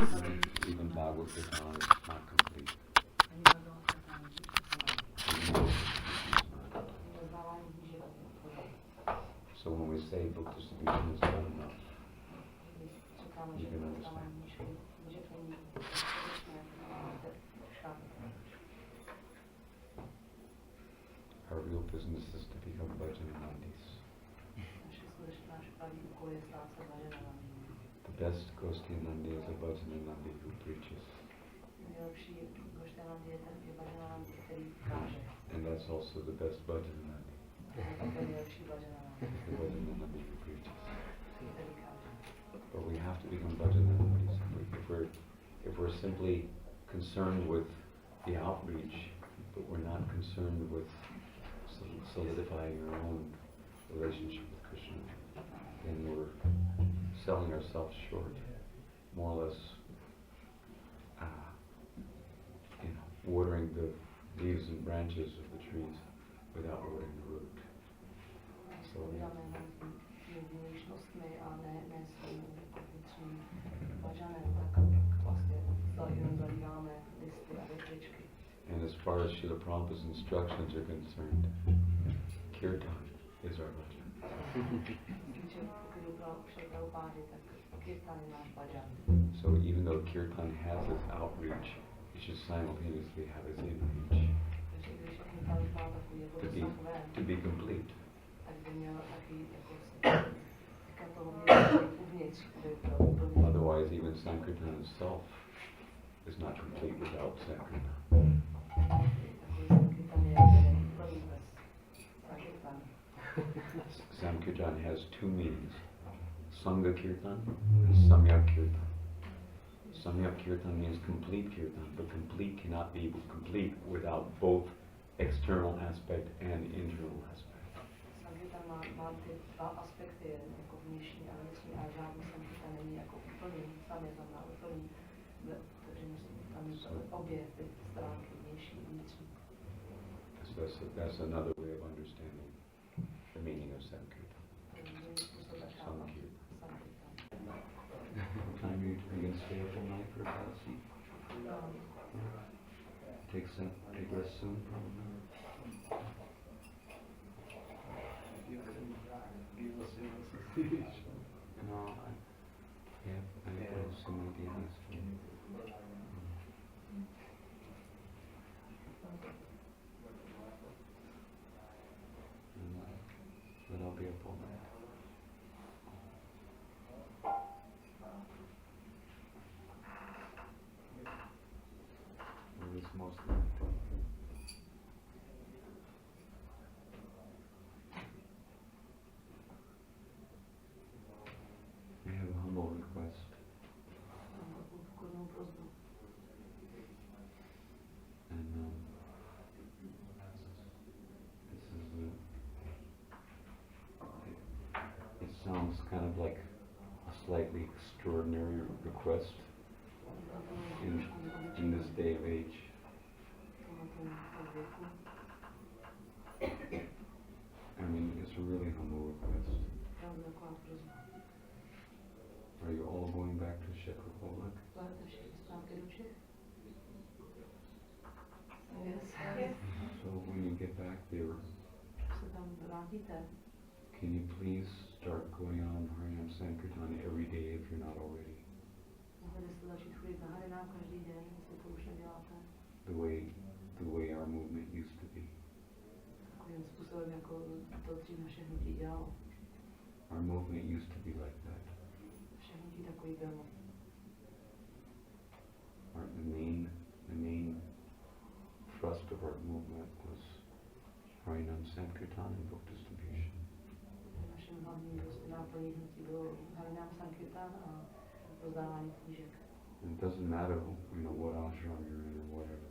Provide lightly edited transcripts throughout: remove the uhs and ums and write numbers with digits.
Even Bhagavad Gita is not complete. So when we say book distribution is not enough, you can understand. Our real business is to become Bhajanandis. The best Gostinandi is a Bhajanandi who preaches. And that's also the best Bhajanandi. The Bhajanandi who preaches. But we have to become Bhajanandis. If we're simply concerned with the outreach, but we're not concerned with solidifying our own relationship with Krishna, then we're selling ourselves short, more or less, watering the leaves and branches of the trees without watering the root. So and as far as Srila Prabhupada's instructions are concerned, kirtan is our bhajan. So even though kirtan has its outreach, it should simultaneously have its inreach to be complete. Otherwise, even Sankirtan itself is not complete without Sankirtan. Sankirtan has two meanings, Sangha Kirtan and Samyak Kirtan. Samyak Kirtan means complete Kirtan, but complete cannot be complete without both external aspect and internal aspect. So that's another way of understanding the meaning of Sankirtan. Sankirtan. What time are you going to stay up all night for a class? Take rest soon, probably. No, I have so many ideas. But I'll be up all night. Or at least most of the night. I have a humble request. And it sounds kind of like a slightly extraordinary request in this day of age. I mean, it's a really humble request. Are you all going back to Czech Republic? Yes. So when you get back there, can you please start going on Harinam Sankirtan every day if you're not already? The way our movement used to be. Our movement used to be like that. The main thrust of our movement was Harinam Sankirtan and book distribution. And it doesn't matter, what ashram you're in or whatever.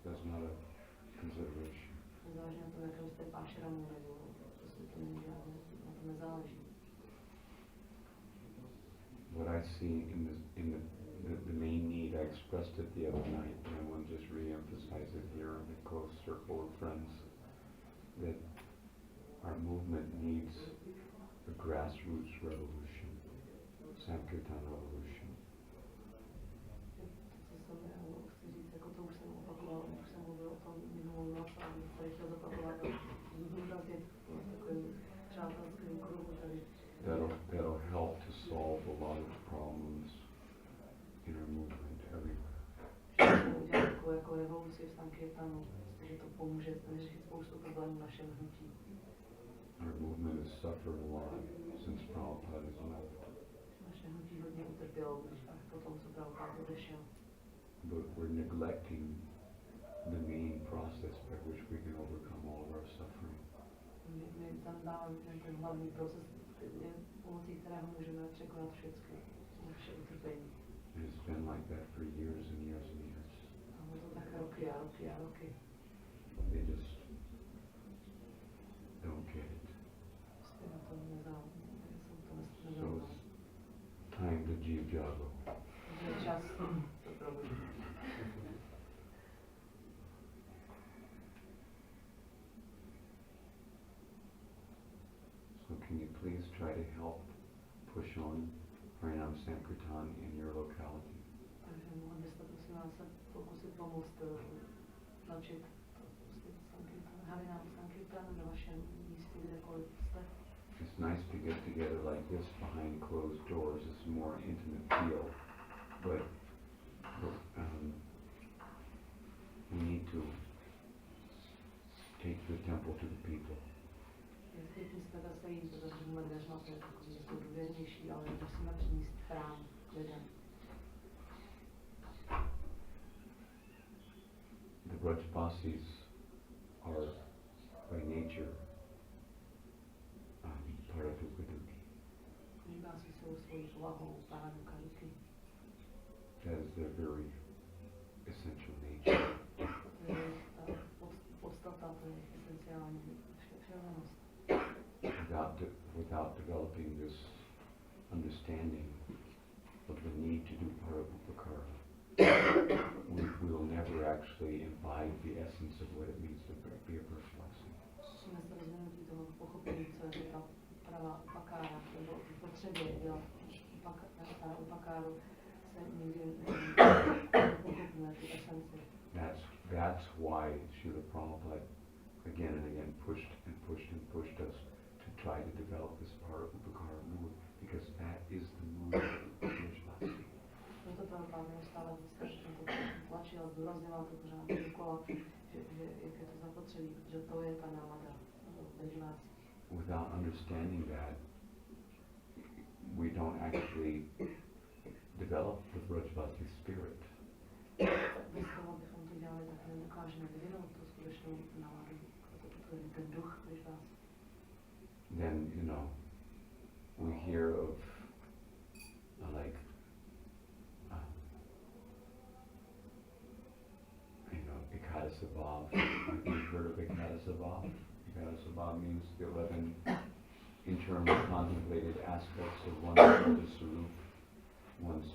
That's not a consideration. What I see in the main need, I expressed it the other night, and I want to just re-emphasize it here in the close circle of friends, that our movement needs a grassroots revolution, Sankirtan revolution. v Sankirtanu, že to pomůže vyřešit spoustu problémů našeho hnutí. Our movement has suffered a lot since Prabhupada has left. Naše hnutí hodně utrpělo, až potom, co Prabhupada odešel. But we're neglecting the main process by which we can overcome all of our suffering. My zanedbáváme ten hlavní proces, pomocí kterého můžeme překonat všechny naše utrpení. And it's been like that for years and years and years. A bylo to tak roky a roky a roky. They just don't get it. Prostě na to neznám. So it's time to Jiv Jago. Je čas to probudit. So can you please try to help push on Harinam Sankirtan in your locality? Takže mohli byste prosím vás se pokusit pomoct tlačit Harinam Sankirtan ve vašem místě, kdekoliv jste. It's nice to get together like this behind closed doors. It's a more intimate feel, but we need to take the temple to the people. Je pěkný se takhle sejít, protože jsme dveřma, to je takový jako důvěrnější, ale musíme přinést chrám k lidem. The Brajbasis are by nature Paradukaduki. Brajbasi jsou svojí povahou Paradukaduki. That is their very essential nature. To je ta podstata, to je esenciální přirozenost. Without developing this understanding of the need to do parabhupakara, we will never actually imbibe the essence of what it means to be a Brajbasi. Musíme se rozvinutí toho pochopení, co je ta pravá upakára, nebo ty potřeby dělat upakáru se nikdy nepochopíme ty esenci. That's why Srila Prabhupada again and again pushed us to try to develop this parabhupakara mood, because that is the mood of Brajbasi. Proto Prabhupada neustále tlačil a zdůrazňoval to pořád dokola, že jak je to zapotřebí, protože to je ta nálada Brajbasi. Without understanding that, we don't actually develop the Brajbasi spirit. Bez toho, abychom to dělali, tak nedokážeme vyvinout tu skutečnou náladu, ten duch Brajbasi. Then, we hear of Ekadasabhav. You've heard of Ekadasabhav? Ekadasabhav means the 11 internal contemplated aspects of one's Sarup, one's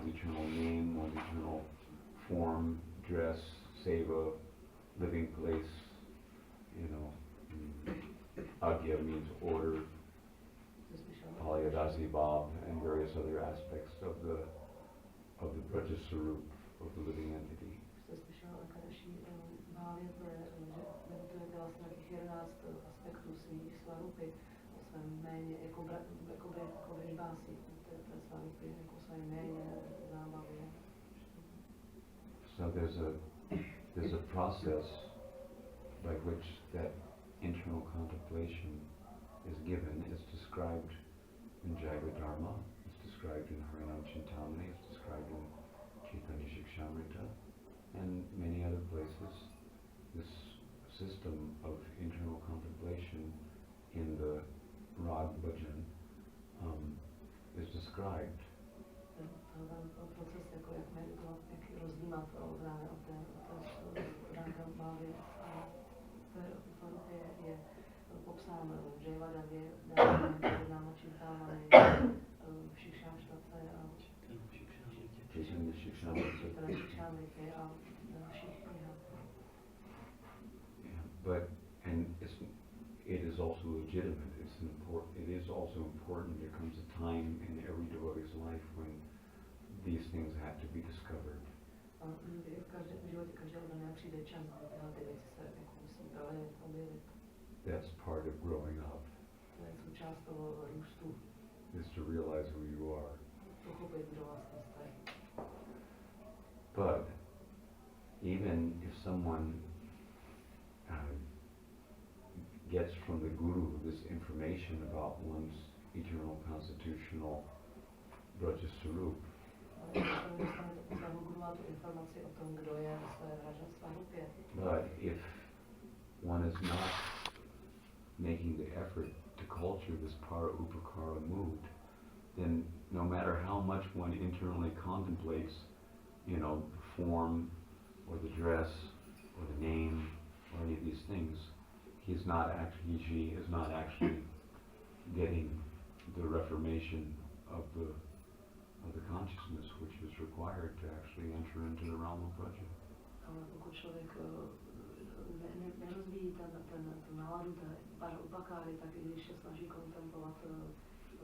eternal name, one's eternal form, dress, seva, living place. Agya means order, Palyadasi Bhav, and various other aspects of the Braja Sarup, of the living entity. Aspektů svých svarupy, o svém jméně, jako Brajbasi, to je svarupy, jako svém jméně, zábavě. So there's a process by which that internal contemplation is given. It's described in Jaiva Dharma, it's described in Harinam Chintamani, it's described in Chaitanya Shikshamrita, and many other places. This system of internal contemplation in the Rag Bhajan is described. Proces, jako jak meditovat, jak rozjímat od Raga Bhavy a to je popsáno v Jayavadavě, Náma Čintámany, v Šikšámštace a Šikšámrity a dalších knihách. But it is also legitimate. It is also important. There comes a time in every devotee's life when these things have to be discovered. That's part of growing up. Is to realize who you are. But even someone gets from the Guru this information about one's eternal constitutional Braja Swarup, but if one is not making the effort to culture this para upakara mood, then no matter how much one internally contemplates, you know, the form or the dress or the name or any of these things, she is not actually getting the reformation of the consciousness which is required to actually enter into the realm of Braja. Ale pokud člověk nerozvíjí tu náladu té upakáry, tak i když se snaží kontemplovat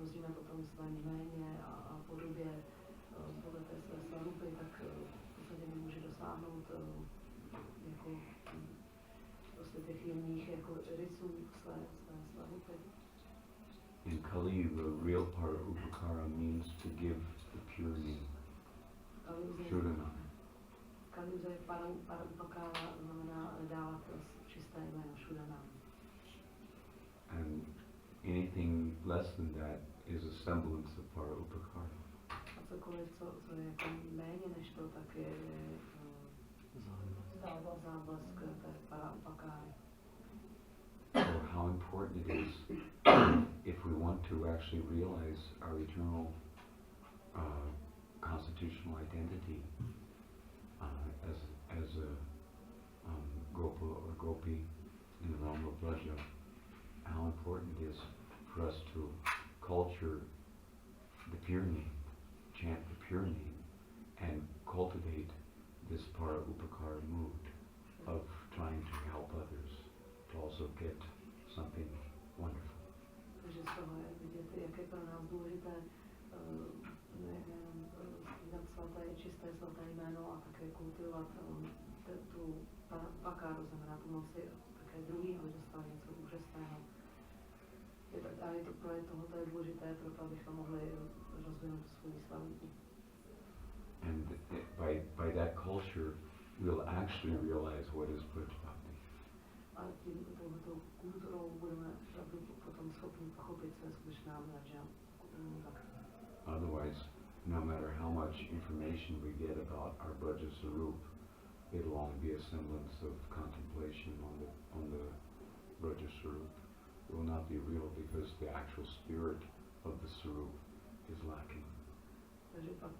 rozdílně o tom svém jméně a podobě podle té své svarupy, tak v podstatě nemůže dosáhnout jako prostě těch jemných jako rysů své svarupy. In Kali, the real para upakara means to give the pure name, Shurana. Kaliuza je para upakára, znamená dávat čisté jméno, Shurana. And anything less than that is a semblance of para upakara. A cokoliv, co je jako méně než to, tak je záblesk té para upakáry. So how important it is if we want to actually realize our eternal constitutional identity as a Gopa or Gopi in the realm of Braja, how important it is for us to culture the pure name, chant the pure name, and cultivate this para upakara mood of trying to help others to also get something wonderful. Takže z toho je vidět, jak je pro nás důležité nejenom zpívat svaté, čisté svaté jméno a také kultivovat tu pakáru, znamená tu moci také druhého dostat něco úžasného. A je to pro tohoto je důležité, proto abychom mohli rozvinout svou slavu. And by that culture, we'll actually realize what is Brajbhakti. A tím touto kulturou budeme opravdu potom schopni pochopit, co je skutečná Braja Bhakti. Otherwise, no matter how much information we get about our Braja Swarup, it'll only be a semblance of contemplation on the Braja Swarup. It will not be real because the actual spirit of the Swarup is lacking. Takže pak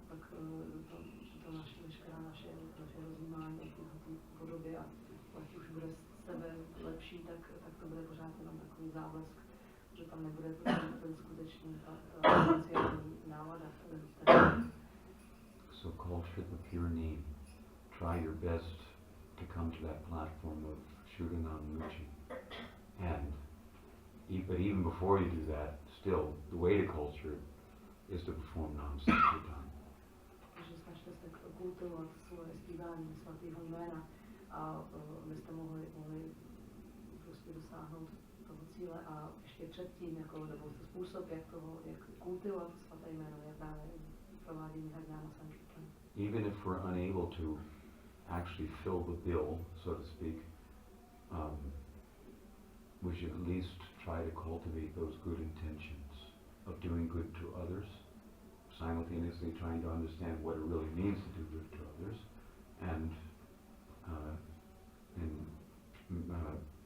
to veškerá naše rozjímání o té podobě a ať už bude z sebe lepší, tak to bude pořád jenom takový záblesk, že tam nebude ten skutečný potenciální nálada. So culture the pure name. Try your best to come to that platform of Shuddhanam Muchi. But even before you do that, still, the way to culture it is to perform Nam Sankirtan. Takže snažte se kultivovat svoje zpívání svatého jména a abyste mohli prostě dosáhnout toho cíle a ještě předtím, nebo způsob, jak kultivovat svaté jméno, je právě provádění Harináma Sankirtan. Even if we're unable to actually fill the bill, so to speak, we should at least try to cultivate those good intentions of doing good to others, simultaneously trying to understand what it really means to do good to others, and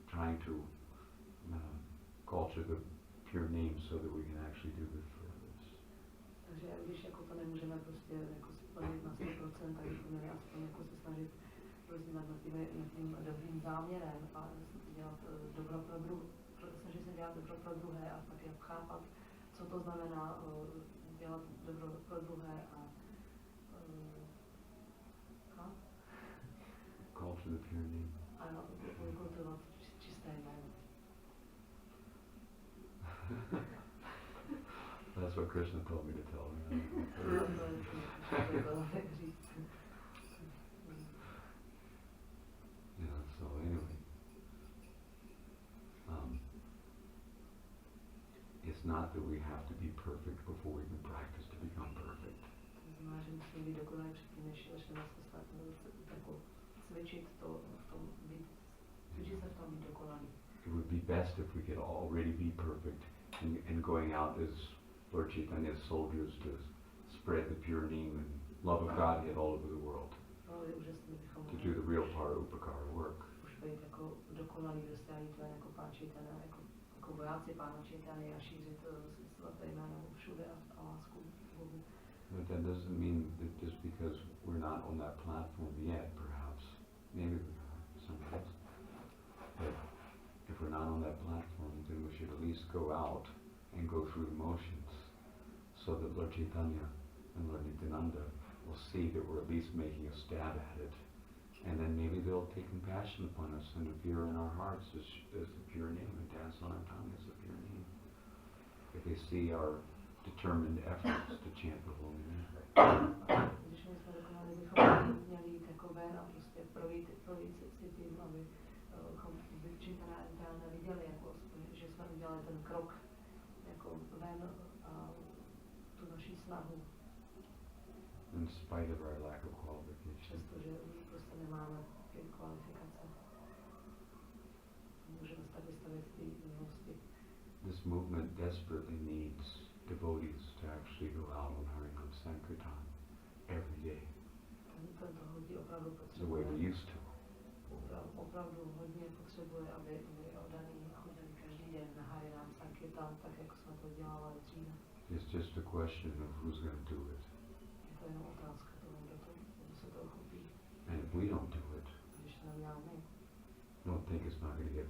trying to culture the pure name so that we can actually do good for others. Takže když jako to nemůžeme prostě jako splnit na 100%, tak bychom měli aspoň jako se snažit rozjímat nad tím dobrým záměrem a dělat dobro pro druhé, snažit se dělat dobro pro druhé a pak jak chápat, co to znamená dělat dobro pro druhé a Culture the pure name. A kultivovat čisté jméno. That's what Krishna told me to tell him. Yeah, so anyway. It's not that we have to be perfect before we can practice to become perfect. To znamená, že musíme být dokonalí předtím, než začneme se jako cvičit to v tom byť, cvičit sa v tom byť dokonalý. It would be best if we could already be perfect and going out as Lord Chaitanya's soldiers to spread the pure name and love of Godhead all over the world. Bolo by úžasné, bychom To do the real part of upakara work. už byť ako dokonalý dostajiteľ, ako pán Chaitanya, ako vojáci pána Chaitanya a šířit svaté jméno všude a lásku k Bohu. But that doesn't mean that just because we're not on that platform yet, perhaps, maybe we are, sometimes, but if we're not on that platform, then we should at least go out and go through the motions so that Lord Chaitanya and Lord Nityananda will see that we're at least making a stab at it. And then maybe they'll take compassion upon us and appear in our hearts as the pure name and dance on our tongue as the pure name. If they see our determined efforts to chant the holy name. Když my jsme dokonali, bychom měli jít jako ven a prostě projít si tím, abychom Chaitanya viděli, jako, že jsme udělali ten krok jako ven a tu naši snahu. In spite of our lack of qualification. Přestože prostě nemáme ty kvalifikace. Můžeme se tak vystavit ty minulosti. This movement desperately needs devotees to actually go out on Harinam Sankirtan every day. Tento hodí opravdu The way potřebuje. we used to. Opravdu hodně potřebuje, aby oddaný chodili každý den na Harinam Sankirtan, tak jako jsme to dělali dříve. It's just a question of who's going to do it. Je to jenom otázka toho, kdo se toho chopí. And if we don't do it, Když to neuděláme my, don't think it's not going to get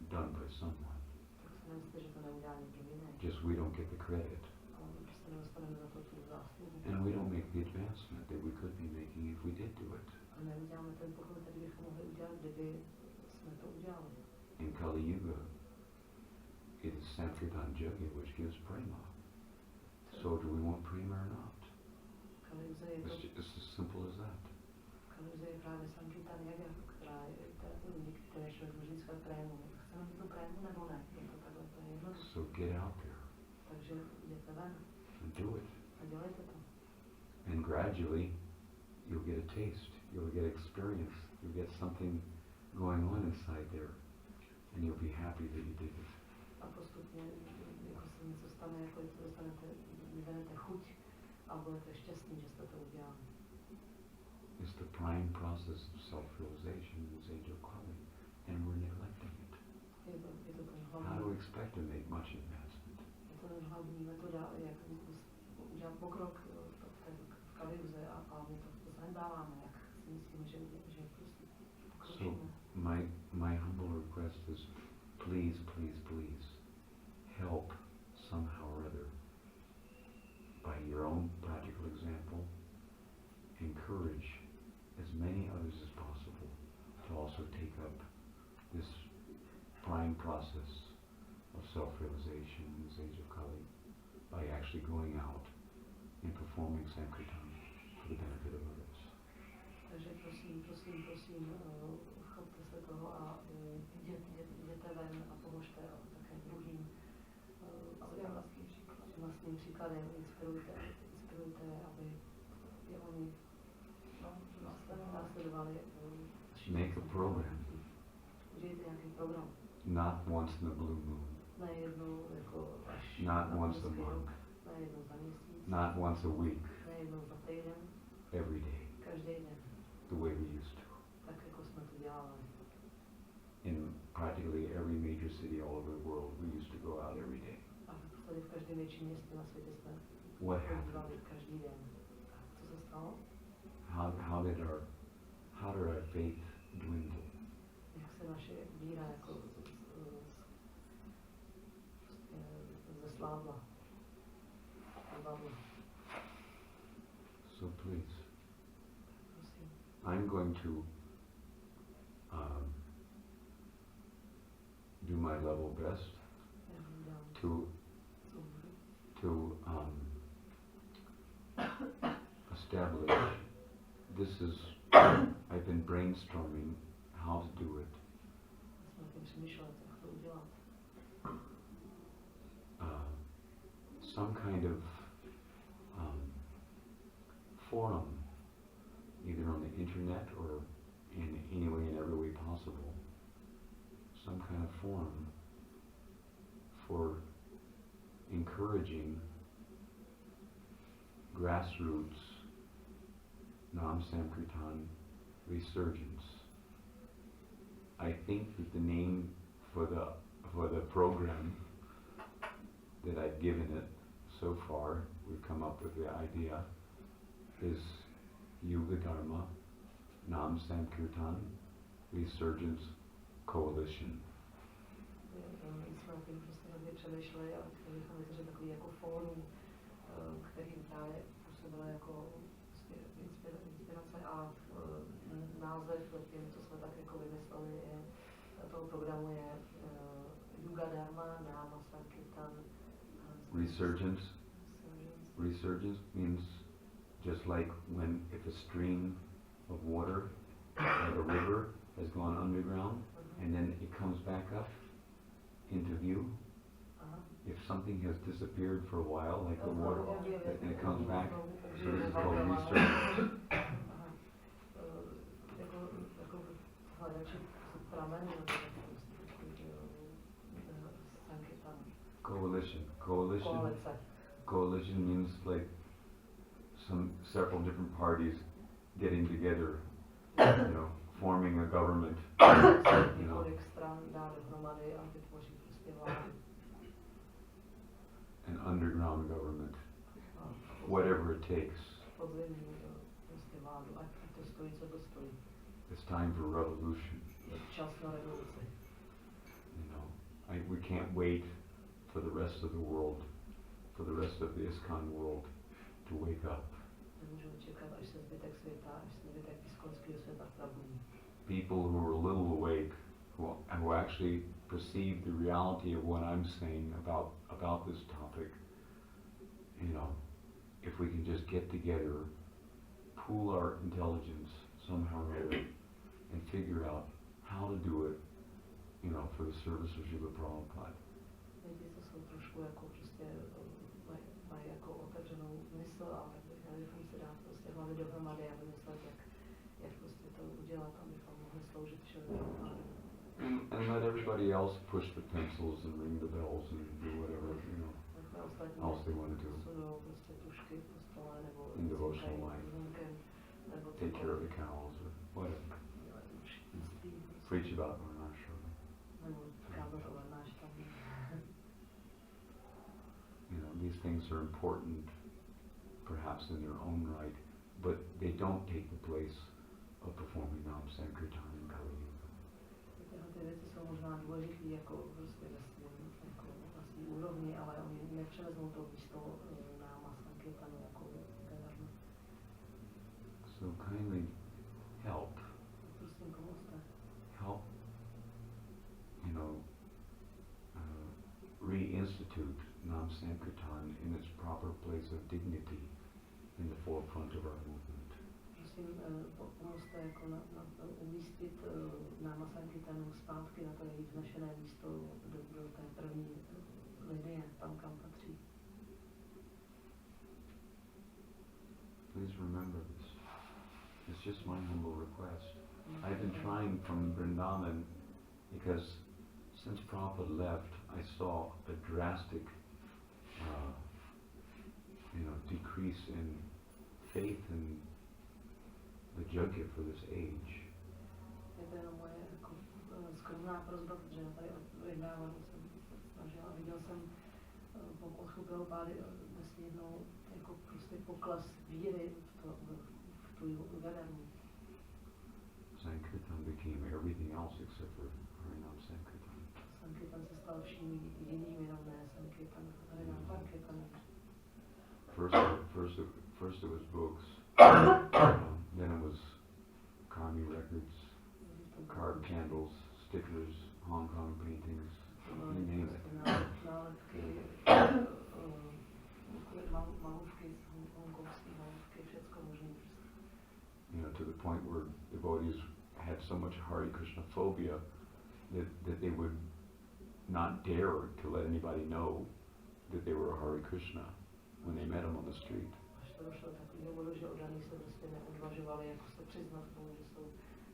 done by someone. tak si nemyslíte, že to neudělá někdo jiný. Just we don't get the credit. Ale my prostě nedostaneme za to tu zásluhu. And we don't make the advancement that we could be making if we did do it. A neuděláme ten pokrok, který bychom mohli udělat, kdyby jsme to udělali. In Kali Yuga, it is Sankirtan Yoga which gives prema. So do we want prema or not? Kaliuze je to, It's as simple as that. Kaliuze je právě Sankirtan Yoga, která je, které člověk může získat prému. Chceme mít tu prému nebo ne? Je to takhle, to je jednoduché. So get out there Takže jděte ven and do it. a dělejte to. And gradually, you'll get a taste, you'll get experience, you'll get something going on inside there, and you'll be happy that you did it. A postupně, jako se něco stane, jako to dostanete, vyvenete chuť a budete šťastní, že jste to udělali. It's the prime process of self-realization in this age of Kali, and we're neglecting it. Je to ten How do hlavní, we expect to make much advancement? je to ten hlavní metoda, jak udělat pokrok v Kaliuze a my to zanedbáváme, jak si myslíme, že prostě So pokročíme. my humble request is, please, please, please, help somehow or other, by your own practical example, encourage as many others as possible to also take up this prime process of self-realization in this age of Kali by actually going out and performing Sankirtan for the benefit of others. Takže prosím, chopte se toho a jděte ven a pomožte také druhým. Vlastním příkladem inspirujte, aby je oni následovali. Make a program. Udělejte nějaký program. Not once in a blue moon. Ne jednou jako až Not na once a hezký month. rok, ne jednou za měsíc, Not once a week. ne jednou za týden, Every day. každý den, The way we used to. tak jako jsme to dělali. In practically every major city all over the world, we used to go out every day. A v podstatě v každém větším městě na světě jsme What chodívali happened? každý den. A co se stalo? How did our faith dwindle? Jak se naše víra jako zeslábla. Zabavla. So please, Prosím. I'm going to do my level best Já vám dám, to co můžu. to establish. This is I've been brainstorming how to do it. Já jsem na tím přemýšlet, jak to udělat. Some kind of forum, either on the internet or in any way and every way possible some kind of forum for encouraging grassroots Nam Sankirtan resurgence. I think that the name for the program that I've given it so far, we've come up with the idea, is Yuga Dharma Nam Sankirtan Resurgence Coalition. My jsme o tím prostě hodně přemýšleli a chtěli jsme vytvořit takový jako fórum, který právě působil jako inspirace a název, tím, co jsme tak jako vymysleli, je, toho programu je Yuga Dharma Nama Sankirtan Resurgence. Resurgence means just like when if a stream of water, like a river, has gone underground and then it comes back up into view. If something has disappeared for a while, like the water, and it comes back, so this is called resurgence. Coalition means like several different parties getting together, forming a government, an underground government, whatever it takes. It's time for revolution. We can't wait for the rest of the world, for the rest of the ISKCON world to wake up. People who are a little awake, who actually perceive the reality of what I'm saying about this topic, if we can just get together, pool our intelligence somehow or other, and figure out how to do it, for the service of Srila Prabhupada. And let everybody else push the pencils and ring the bells and do whatever, else they want to do in devotional life. Take care of the cows or whatever. Preach about Varnashram. These things are important, perhaps in their own right, but they don't take the place of performing Nam Sankirtan in Kali Yuga. So kindly help, reinstitute Nam Sankirtan in its proper place of dignity in the forefront of our movement. Pomozte umístit Náma Sankirtanu zpátky na to její vznešené místo do té první linie, tam kam patří. Please remember this. It's just my humble request. I've been trying from Vrindavan because since Prabhupada left, I saw a drastic, decrease in faith in the Yajna for this age. Je to jenom moje skromná prosba, protože já tady odvědávám, jsem snažila, viděl jsem po odchodu Prabhupády nesmírnou jako prostě pokles víry v tu Yugadharmu. Sankirtan became everything else except for Harinam Sankirtan. Sankirtan se stal vším jiným, jenom ne Sankirtan. Harinam Sankirtan. First it was books, then it was Kami records, carved candles, stickers, Hong Kong paintings, you name it. To the point where devotees had so much Hare Krishna phobia that they would not dare to let anybody know that they were a Hare Krishna when they met him on the street.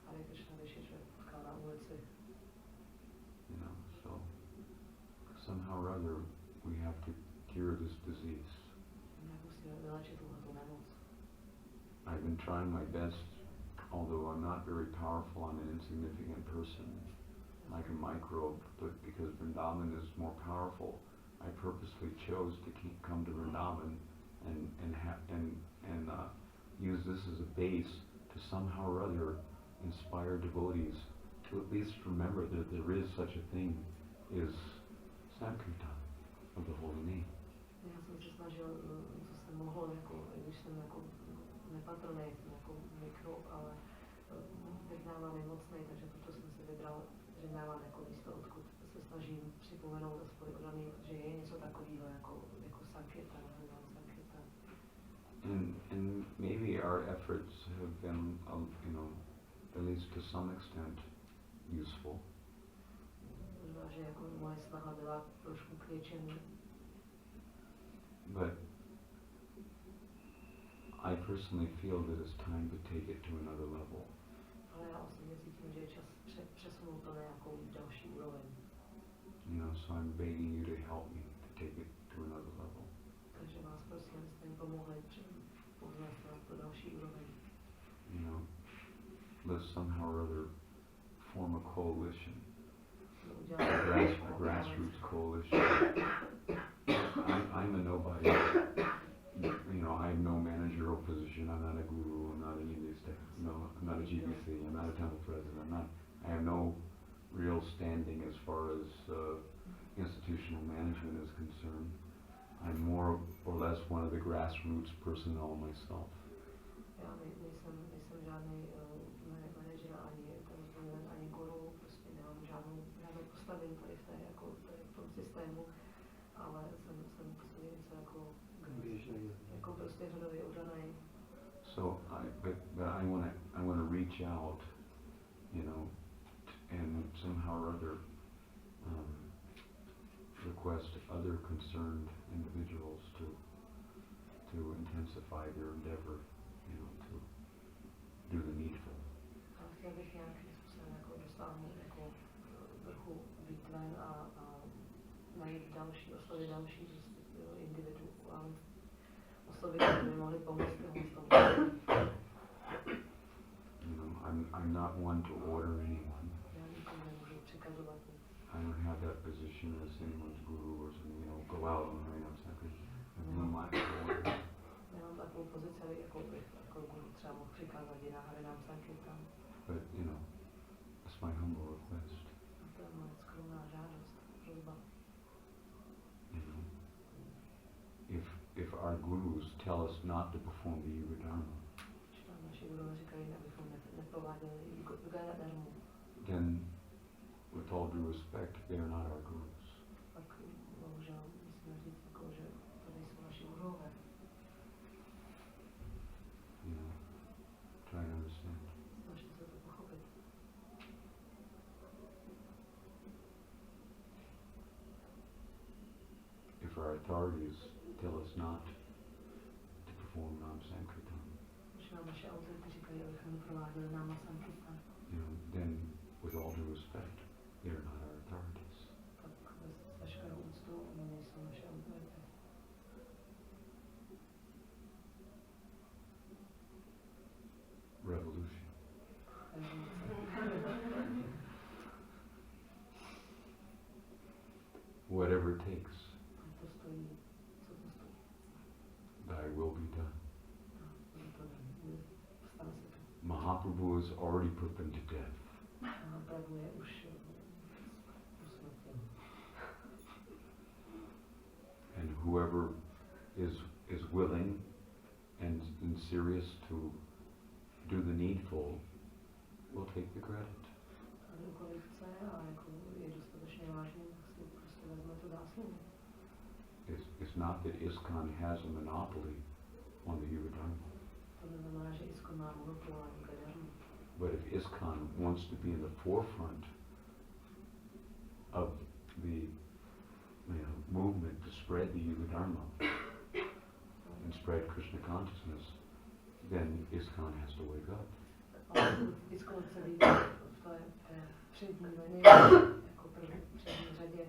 Hare Krishna řešit, že potká na ulici. You know, so somehow or other we have to cure this disease. Jak musíme vylečit tuhletu nemoc. I've been trying my best, although I'm not very powerful, I'm an insignificant person, like a microbe, but because Vrindavan is more powerful, I purposely chose to come to Vrindavan and use this as a base to somehow or other inspire devotees to at least remember that there is such a thing as Sankirtan of the holy name. Já jsem se snažil, co jsem mohl, jako, když jsem jako nepatrný, jsem jako mikrob, ale Vrindavan je mocnej, takže proto jsem si vybral Vrindavan jako místo, odkud se snažím připomenout aspoň odaný, že je něco takového jako Sankirtan, Sankirtan. And maybe our efforts have been, you know, at least to some extent, useful. Možná, že jako moje snaha byla trošku k něčemu. But I personally feel that it's time to take it to another level. Ale já osobně cítím, že je čas přesunout to na nějakou další úroveň. You know, so I'm begging you to help me to take it to another level. Takže vás prosím, abyste mi pomohli povznést na to další úroveň. You know, let's somehow or other form a coalition, a grassroots coalition. I'm a nobody. You know, I have no managerial position. I'm not a guru. I'm not any of these things. No, I'm not a GBC. I'm not a temple president. I have no real standing as far as institutional management is concerned. I'm more or less one of the grassroots personnel myself. Já nejsem žádný manažer ani guru, prostě nemám žádné postavení tady v tom systému, ale jsem prostě něco jako prostě hodově udaný. So, but I want to reach out, you know, and somehow or other request other concerned individuals to intensify their endeavor, you know, to do the needful. A chtěl bych nějakým způsobem jako dosáhnout jako vrchu výtven a najít další, oslovit další individuální osoby, které by mohly pomoct tomu. You know, I'm not one to order anyone. Já nikomu nemůžu přikazovat nic. I don't have that position as anyone's guru or something, you know, go out and hang out something. I'm not order. Nemám takovou pozici, aby jako guru třeba mohl přikázat jiná Harinam Sankirtan. But, you know, that's my humble request. A to je moje skromná žádost, prosba. You know, if our gurus tell us not to perform the Yuga Dharma, Když nám naši gurové říkají, abychom neprováděli Yuga Dharmu, then with all due respect, they are not our gurus. pak bohužel musíme říct, jako, že to nejsou naši gurové. You know, try to understand. Snažte se to pochopit. If our authorities tell us not to perform Nam Sankirtan, Když nám naše autority říkají, abychom neprováděli Nama Sankirtan, you know, then with all due respect, they are not our authorities. tak s veškerou úctou oni nejsou naše autority. Revolution. Whatever it takes, To stojí, co to stojí. thy will be done. Stane se to. Mahaprabhu is already put them to death. Prabhu je už usmrtěn. And whoever is willing and serious to do the needful will take the credit. A kdokoliv chce a jako je dostatečně vážný, tak si prostě vezme tu zásluhu. It's not that ISKCON has a monopoly on the Yuga Dharma. To neznamená, že ISKCON má monopol na Yuga Dharmu. But if ISKCON wants to be in the forefront of the movement to spread the Yuga Dharma and spread Krishna consciousness, then ISKCON has to wake up. typickou celý v té přední linii, jako první přední řadě,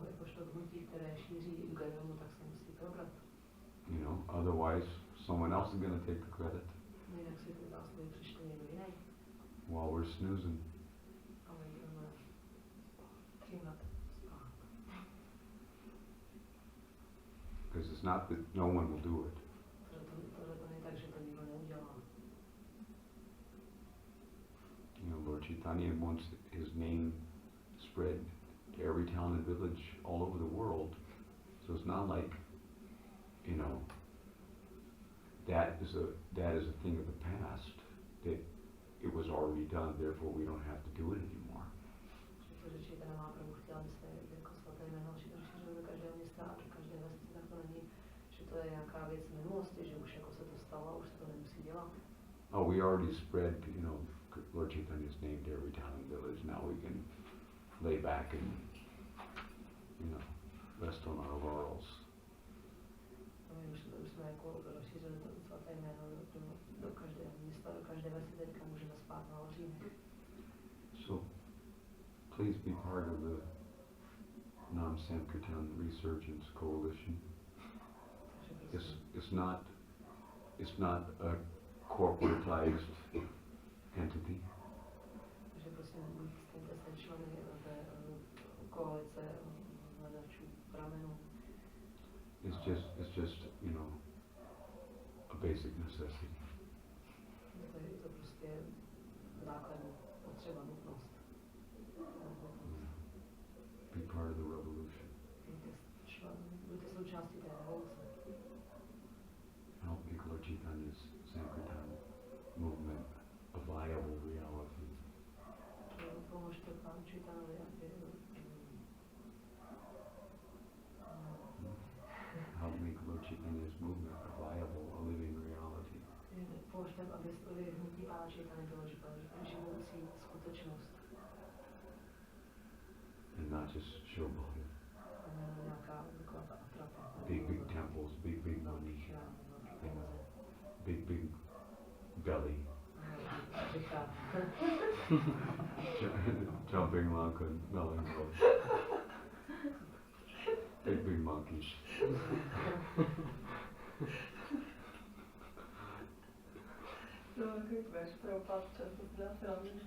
jakožto hnutí, které šíří Judaismu, tak se musí probrat. You know, otherwise someone else is going to take the credit Jinak si ty zásluhy přišli někdo jiný. while we're snoozing. Ale jdeme kýmat spát. Because it's not that no one will do it. Tohle to není tak, že to nikdo neudělá. You know, Lord Chaitanya wants his name spread to every town and village all over the world. So it's not like, you know, that is a thing of the past, that it was already done, therefore we don't have to do it anymore. Protože Chaitanya Mahaprabhu chtěl, aby se jako svaté jméno rozšířilo do každého města a do každé vesnice, tak to není, že to je nějaká věc minulosti, že už jako se to stalo a už se to nemusí dělat. Oh, we already spread, you know, Lord Chaitanya's name to every town and village. Now we can lay back and, you know, rest on our laurels. My už jsme jako rozšířili to svaté jméno do každého města, do každé vesnice, teďka můžeme spát na lořínech. So, please be part of the Nam-Sankirtan Resurgence Coalition. It's not a corporatized entity. Takže prosím, jste členy té koalice hledačů pramenů. It's just, you know, a basic necessity. Je to prostě základní potřeba, nutnost. Be part of the revolution. Buďte součástí té revoluce. Help make Lord Chaitanya's Sankirtan movement a viable reality. Pomožte pánu Chaitanovi, Help make Lord Chaitanya's movement a viable, a living reality. Pomožte, aby hnutí pána Chaitanya bylo živoucí skutečnost. And not just show body. A ne nějaká taková ta atrapa. Big temples, big money, big belly. Jumping like a melancholy. Big monkeys. No, jak veš, propad často se dá se rovnit.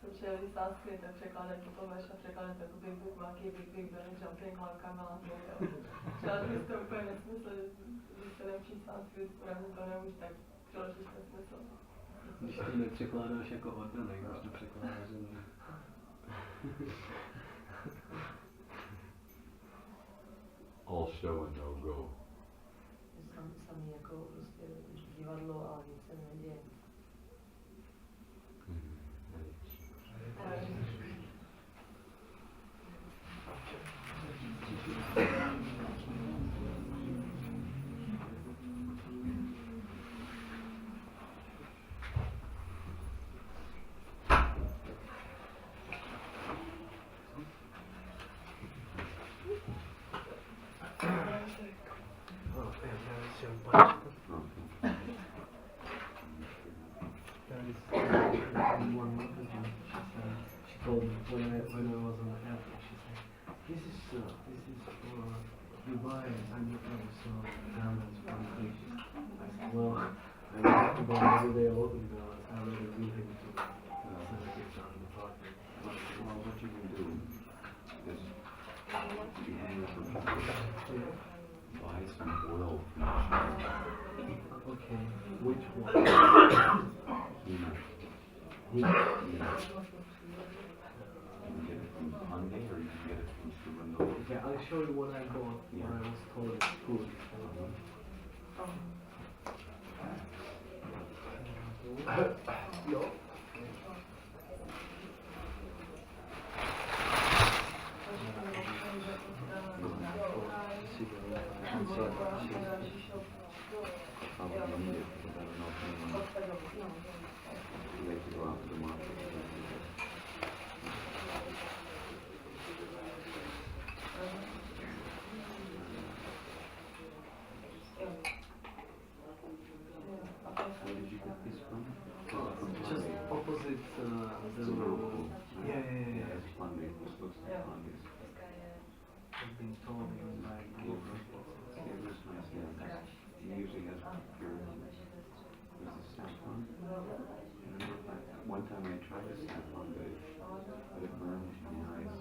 Jsem přijeli sánsky, tak překládají potom veš a překládají jako big monkey, big belly, jumping like a melancholy. Třeba to jste úplně nesmysl, že se neučí sánsky, správně to neumíš, tak přeložíš nesmysl. Když to nepřekládáš jako oddanej, když to překládáš jenom. All show and no go. Samý jako prostě divadlo a nic se neděje. When I was on the airport, she said, this is for Dubai, and I saw diamonds from Greece. I said, well, I'm talking about every day opening hours, I already leaving to Sadhana on the park. Well, what you can do is you hang up some buy some oil from the Okay, which one? You can get it from Hyundai or you can get it from Suriname. Okay, I'll show you what I bought when I was told it's good. No. Probably need it because I don't know if anyone like to go out to the market. Where did you get this from? it's It's a whirlpool. yeah. It's Monday. This looks like Mondays. It's been told me by Google. Yeah, that's nice. Yeah, he usually has pure. There's a saffron. One time I tried the saffron, but it burned my eyes.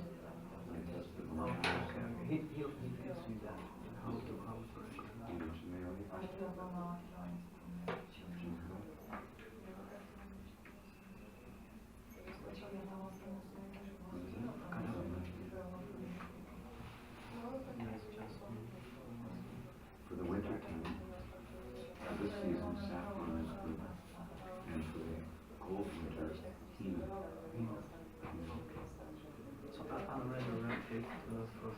I tested my eyes. He gives me that. How to brush it. For the winter time, this season saffron is good, and for the cold winter, henna. So I'll read a red cake to us for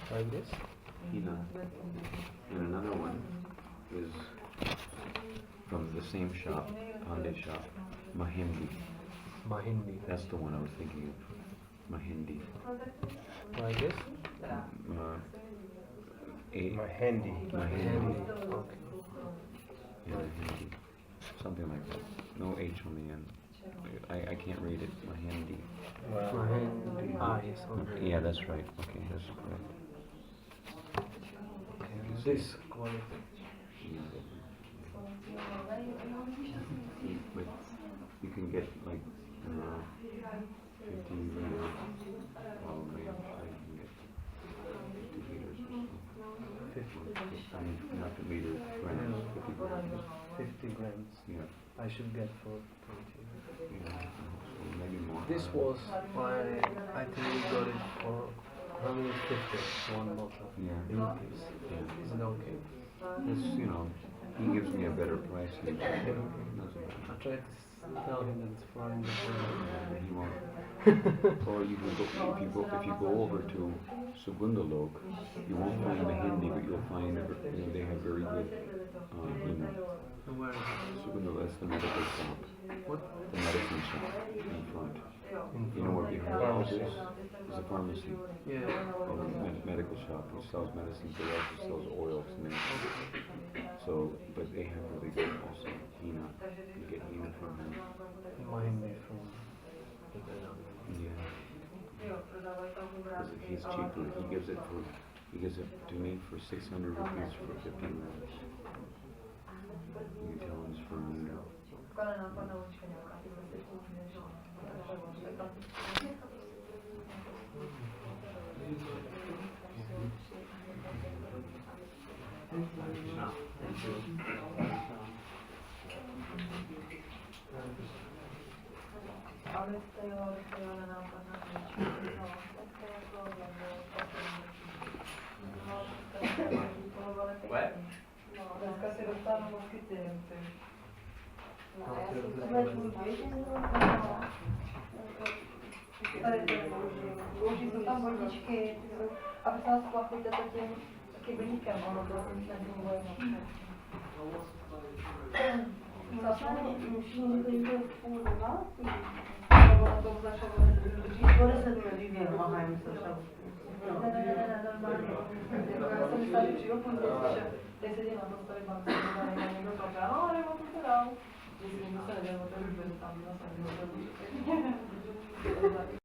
Like this? Henna. And another one is from the same shop, Pandey shop, Mahindi. Mahindi. That's the one I was thinking of. Mahindi. Like this? Mahindi. Mahindi. Okay. Yeah, Mahindi. Something like that. No H on the end. I can't read it. Mahindi. Mahindi. Yes. Okay. Yeah, that's right. Okay, that's correct. This quality. But you can get like 15 grams. Well, maybe I can get 50 liters or so. 50. I mean, not the liter, grams, 50 grams. 50 grams. Yeah. I should get for 20. Yeah, so maybe more. This was I think we got it for 150, one bottle. Yeah. Rupees. Yeah. Is it okay? It's, he gives me a better price. He I tried to tell him that it's fine. he won't. Or you can go if you go over to Sugundalok, you won't find the Hindi, but you'll find they have very good Henna. Where is it? Sugundalok, that's the medical shop. What? The medicine shop in front. You know where behind the house is? There's a pharmacy. Yeah. Or a medical shop. He sells medicine, but he also sells oils and everything. So, but they have really good also Henna. You get Henna from him. Mahindi from Yeah. Because he's cheaper. He gives it to me for 600 rupees for 15 minutes. You can tell it's from India. Dneska si dostanu moc klientů. Použít jsou tam vodičky a prosím vás plachujte to tím kyblíkem, ono to nefunguje moc. Musím někdo půl 12? Nebo na tom začalo bude se to vyvíjet, máhajem se šel. Ne, normálně. Já jsem myslela, že přijdu půl 10, že teď sedím na postavě banky, a někdo říká, no, nebo to dál. Když jsem se nevěděl, o tom, že tam byla jsem